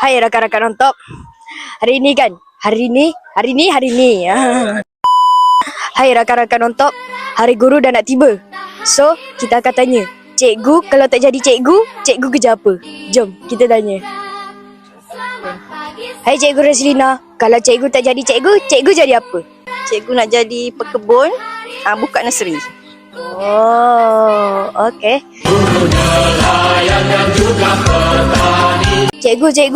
Hai rakan-rakan nonton. Hari ni. Hai rakan-rakan nonton. Hari guru dah nak tiba. So, kita akan tanya, cikgu kalau tak jadi cikgu, cikgu kerja apa? Jom, kita tanya. Hai Cikgu Roslina, kalau cikgu tak jadi cikgu, cikgu jadi apa? Cikgu nak jadi pekebun, buka nursery. Oh, okey. Cikgu. Ya.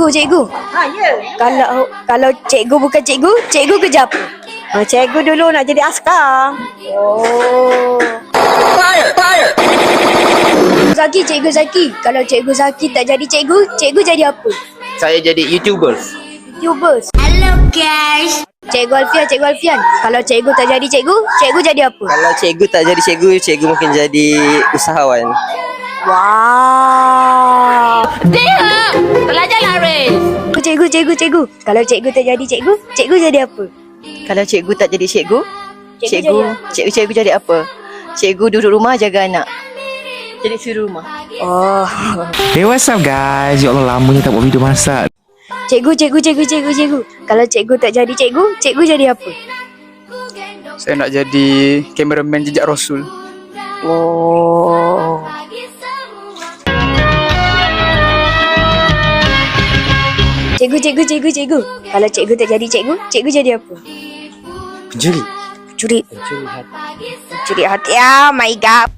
Kalau cikgu bukan cikgu, cikgu kerja apa? Cikgu dulu nak jadi askar. Oh. Cikgu Zaki. Kalau Cikgu Zaki tak jadi cikgu, cikgu jadi apa? Saya jadi YouTubers. Hello guys. Cikgu Alfian. Kalau cikgu tak jadi cikgu, cikgu jadi apa? Kalau cikgu tak jadi cikgu, cikgu mungkin jadi usahawan. Wow. Belajar laris. Cikgu. Kalau cikgu tak jadi cikgu, cikgu jadi apa? Kalau cikgu tak jadi cikgu, Cikgu cikgu jadi apa? Cikgu duduk rumah jaga anak. Jadi suri rumah. Oh. Hey, what's up guys? Ya Allah, lamanya tak buat video masak. Cikgu. Kalau cikgu tak jadi cikgu, cikgu jadi apa? Saya nak jadi kameraman jejak Rasul. Oh. Cikgu. Kalau cikgu tak jadi cikgu, cikgu jadi apa? Pencuri. Curi hati. Oh my god.